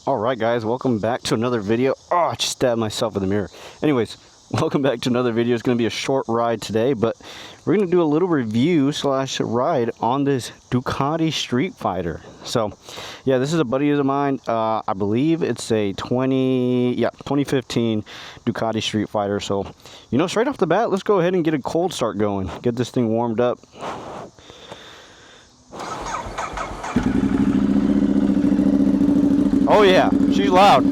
Alright guys, welcome back to another video. Oh, I just stabbed myself in the mirror. Anyways, welcome back to another video. It's going to be a short ride today, but we're going to do a little review slash ride on this Ducati Street Fighter. So, yeah, this is a buddy of mine. I believe it's a 2015 Ducati Street Fighter. So, straight off the bat, let's go ahead and get a cold start going. Get this thing warmed up. Oh yeah, she's loud. I'm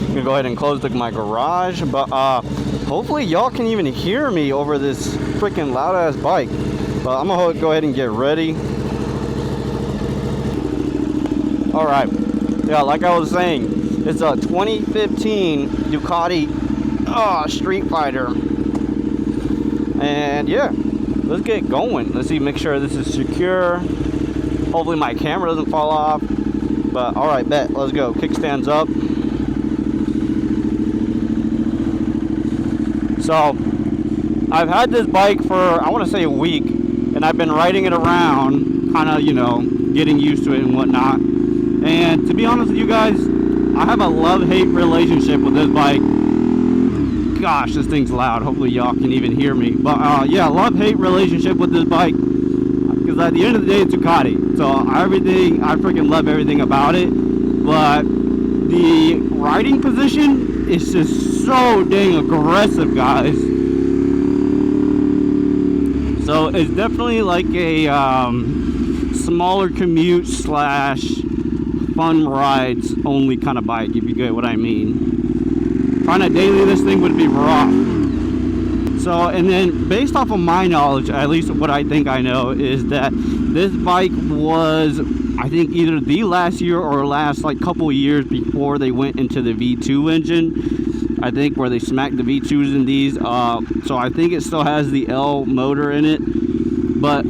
gonna go ahead and close my garage, but hopefully y'all can even hear me over this freaking loud ass bike. But I'm gonna go ahead and get ready. All right, yeah, like I was saying, it's a 2015 Ducati Street Fighter. And yeah, let's get going. Let's see, make sure this is secure. Hopefully my camera doesn't fall off. But all right, bet, let's go. Kickstands up. So I've had this bike for, I want to say, a week, and I've been riding it around, kind of, getting used to it and whatnot. And to be honest with you guys, I have a love-hate relationship with this bike. Gosh, this thing's loud. Hopefully y'all can even hear me. But yeah, love-hate relationship with this bike, because at the end of the day, it's Ducati. So I freaking love everything about it. But the riding position is just so dang aggressive, guys. So it's definitely like a smaller commute slash fun rides only kind of bike, if you get what I mean. Trying to daily this thing would be rough. So, and then based off of my knowledge, at least what I think I know, is that this bike was, I think, either the last year or last couple years before they went into the V2 engine. I think where they smacked the V2s in these. So I think it still has the L motor in it. But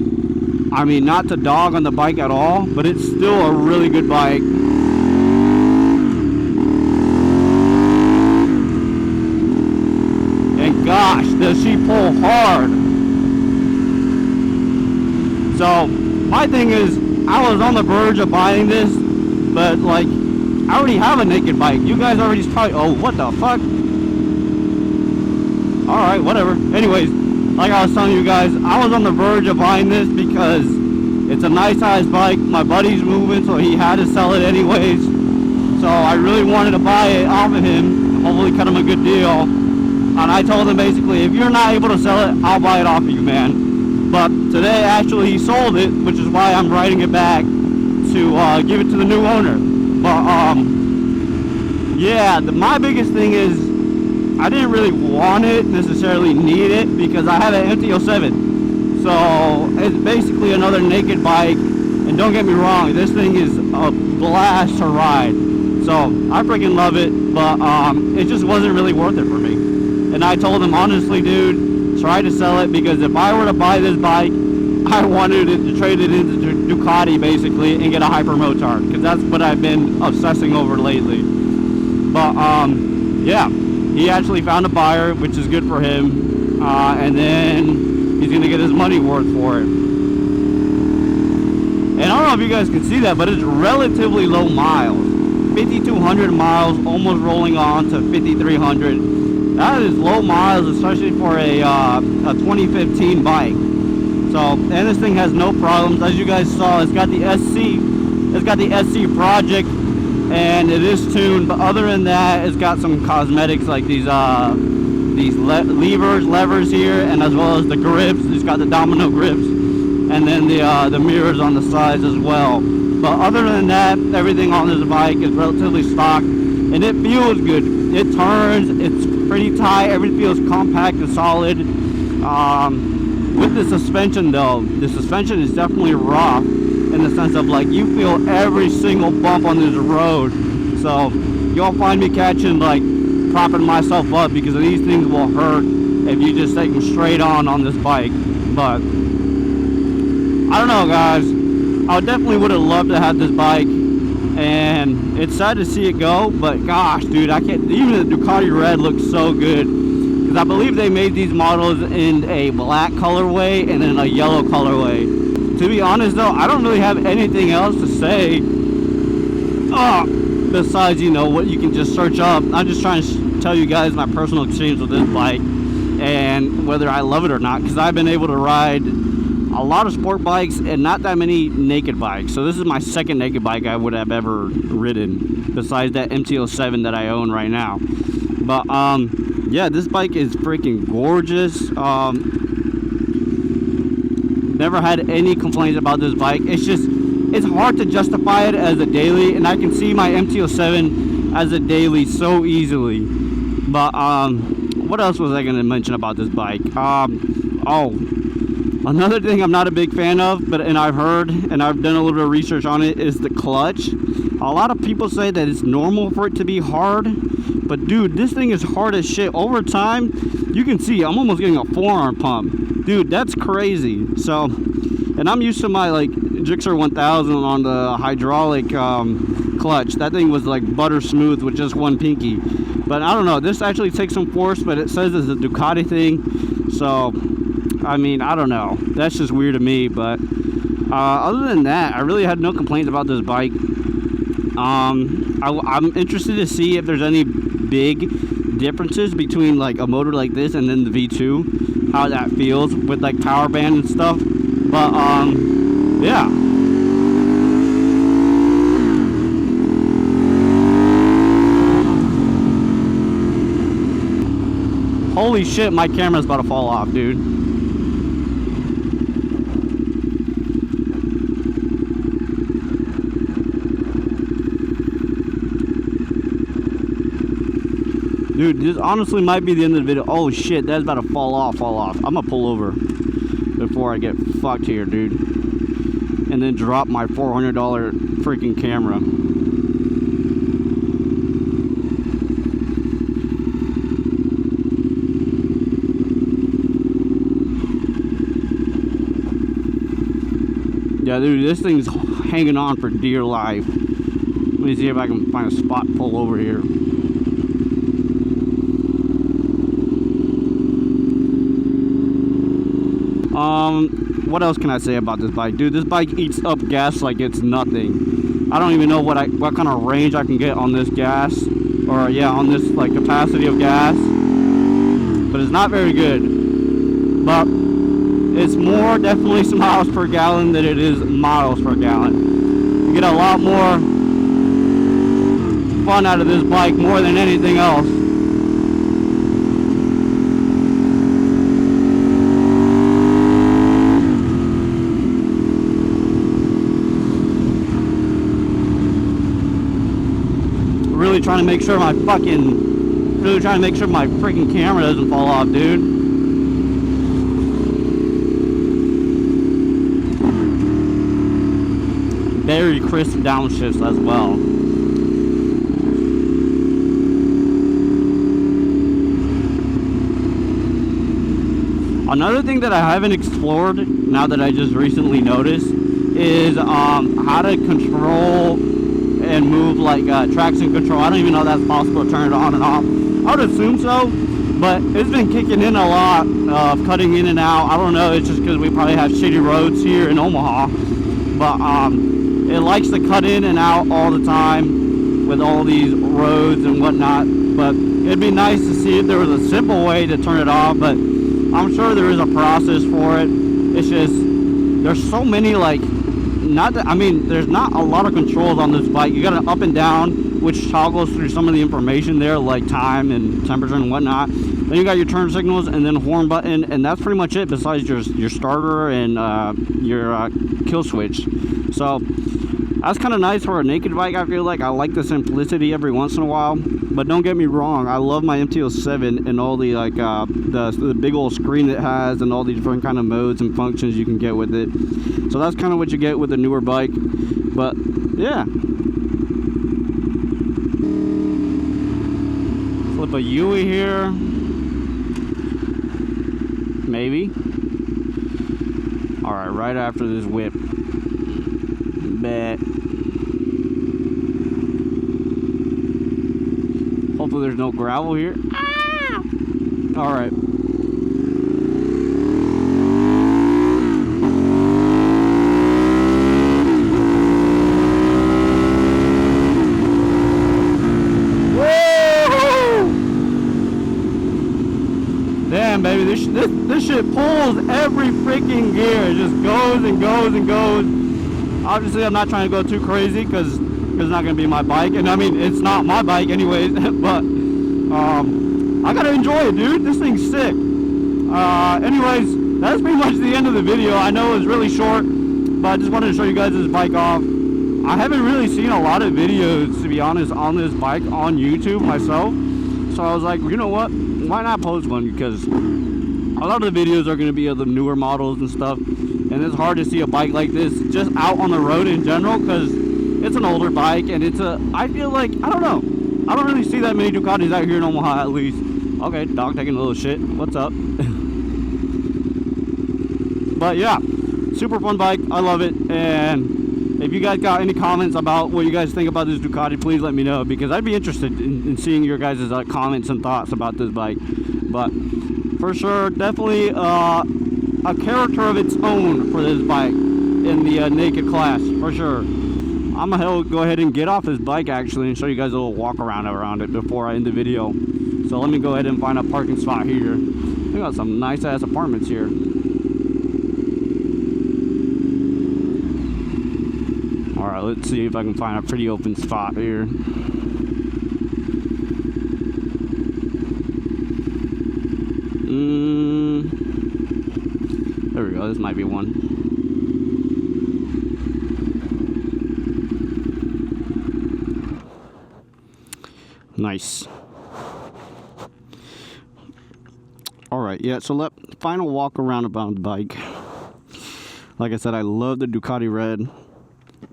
I mean, not to dog on the bike at all, but it's still a really good bike. Gosh, does she pull hard. So my thing is, I was on the verge of buying this, but I already have a naked bike. You guys already probably, oh, what the fuck? Alright, whatever. Anyways, like I was telling you guys, I was on the verge of buying this because it's a nice size bike. My buddy's moving, so he had to sell it anyways. So I really wanted to buy it off of him, hopefully cut him a good deal. And I told him basically, if you're not able to sell it, I'll buy it off of you, man. But today, actually, he sold it, which is why I'm riding it back to give it to the new owner. But, yeah, my biggest thing is, I didn't really want it, necessarily need it, because I have an MT-07. So, it's basically another naked bike. And don't get me wrong, this thing is a blast to ride. So, I freaking love it, but it just wasn't really worth it for me. And I told him, honestly, dude, try to sell it, because if I were to buy this bike, I wanted to trade it into Ducati, basically, and get a hyper motard, because that's what I've been obsessing over lately. But, yeah, he actually found a buyer, which is good for him, and then he's going to get his money worth for it. And I don't know if you guys can see that, but it's relatively low miles. 5,200 miles, almost rolling on to 5,300. That is low miles, especially for a 2015 bike. So, and this thing has no problems. As you guys saw, it's got the SC. It's got the SC Project, and it is tuned. But other than that, it's got some cosmetics like these levers here, and as well as the grips. It's got the domino grips, and then the mirrors on the sides as well. But other than that, everything on this bike is relatively stock, and it feels good. It turns. It's pretty tight. Everything feels compact and solid. With the suspension though, the suspension is definitely rough in the sense of you feel every single bump on this road. So you'll find me catching propping myself up, because these things will hurt if you just take them straight on this bike. But I don't know, guys. I definitely would have loved to have this bike. And it's sad to see it go, but gosh, dude, I can't. Even the Ducati Red looks so good. because I believe they made these models in a black colorway and in a yellow colorway. To be honest though, I don't really have anything else to say besides, you know, what you can just search up. I'm just trying to tell you guys my personal experience with this bike and whether I love it or not, because I've been able to ride a lot of sport bikes and not that many naked bikes. So this is my second naked bike I would have ever ridden, besides that MT-07 that I own right now. But yeah, this bike is freaking gorgeous. Never had any complaints about this bike. It's just, it's hard to justify it as a daily, and I can see my MT-07 as a daily so easily. But what else was I going to mention about this bike? Another thing I'm not a big fan of, and I've heard and I've done a little bit of research on it, is the clutch. A lot of people say that it's normal for it to be hard, but dude, this thing is hard as shit. Over time, you can see I'm almost getting a forearm pump. Dude, that's crazy. So, and I'm used to my like Gixxer 1000 on the hydraulic clutch. That thing was like butter smooth with just one pinky. But I don't know, this actually takes some force, but it says it's a Ducati thing. So, I mean, I don't know. That's just weird to me. But other than that, I really had no complaints about this bike. I'm interested to see if there's any big differences between like a motor like this and then the V2, how that feels with like power band and stuff. But yeah. Holy shit, my camera's about to fall off, dude. Dude, this honestly might be the end of the video. Oh shit, that's about to fall off. I'm gonna pull over before I get fucked here, dude. And then drop my $400 freaking camera. Yeah, dude, this thing's hanging on for dear life. Let me see if I can find a spot to pull over here. What else can I say about this bike? Dude, this bike eats up gas like it's nothing. I don't even know what kind of range I can get on this gas, or yeah, on this like capacity of gas, but it's not very good. But it's more definitely some miles per gallon than it is miles per gallon. You get a lot more fun out of this bike more than anything else. Really trying to make sure my freaking camera doesn't fall off, dude. Very crisp downshifts as well. Another thing that I haven't explored, now that I just recently noticed, is how to control and move like traction control. I don't even know if that's possible to turn it on and off. I would assume so, but it's been kicking in a lot of cutting in and out. I don't know, it's just because we probably have shitty roads here in Omaha, but it likes to cut in and out all the time with all these roads and whatnot. But it'd be nice to see if there was a simple way to turn it off, but I'm sure there is a process for it. It's just, there's so many like, there's not a lot of controls on this bike. You got an up and down, which toggles through some of the information there, like time and temperature and whatnot. Then you got your turn signals and then horn button, and that's pretty much it, besides your starter and your kill switch. So that's kind of nice for a naked bike. I feel like I like the simplicity every once in a while. But don't get me wrong, I love my MT-07 and all the like the big old screen it has and all the different kind of modes and functions you can get with it. So that's kind of what you get with a newer bike. But yeah, flip a Yui here, maybe. All right, right after this whip. Bet. Hopefully there's no gravel here. Ah! All right. Damn, baby, this shit pulls every freaking gear. It just goes and goes and goes. Obviously, I'm not trying to go too crazy because it's not going to be my bike. And I mean, it's not my bike anyways, but I got to enjoy it, dude. This thing's sick. Anyways, that's pretty much the end of the video. I know it was really short, but I just wanted to show you guys this bike off. I haven't really seen a lot of videos, to be honest, on this bike on YouTube myself. So I was like, you know what? Why not post one? Because a lot of the videos are going to be of the newer models and stuff, and it's hard to see a bike like this just out on the road in general because it's an older bike, and I feel like, I don't know, I don't really see that many Ducatis out here in Omaha, at least. Okay, dog taking a little shit. What's up? But yeah, super fun bike. I love it. And if you guys got any comments about what you guys think about this Ducati, please let me know, because I'd be interested in seeing your guys' comments and thoughts about this bike. But for sure, definitely a character of its own for this bike in the naked class, for sure. I'm gonna go ahead and get off this bike actually and show you guys a little walk around it before I end the video. So let me go ahead and find a parking spot here. We got some nice ass apartments here. Alright, let's see if I can find a pretty open spot here. There we go, this might be one. Nice. Alright, yeah, so final walk around about the bike. Like I said, I love the Ducati red.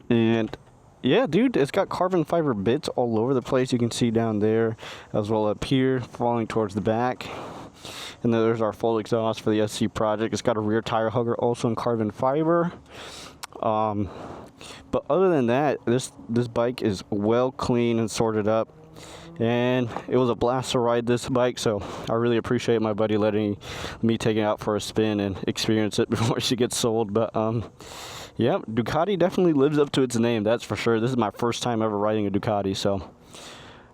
And yeah, dude, it's got carbon fiber bits all over the place. You can see down there, as well up here, falling towards the back. And then there's our full exhaust for the SC Project. It's got a rear tire hugger also in carbon fiber. But other than that, this bike is well clean and sorted up. And it was a blast to ride this bike, so I really appreciate my buddy letting me take it out for a spin and experience it before she gets sold. But yeah, Ducati definitely lives up to its name, that's for sure. This is my first time ever riding a Ducati. So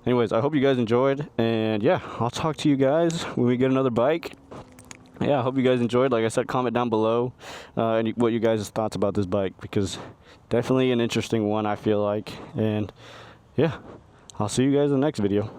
anyways, I hope you guys enjoyed, and yeah, I'll talk to you guys when we get another bike. Yeah, I hope you guys enjoyed. Like I said, comment down below what you guys' thoughts about this bike, because definitely an interesting one, I feel like. And yeah, I'll see you guys in the next video.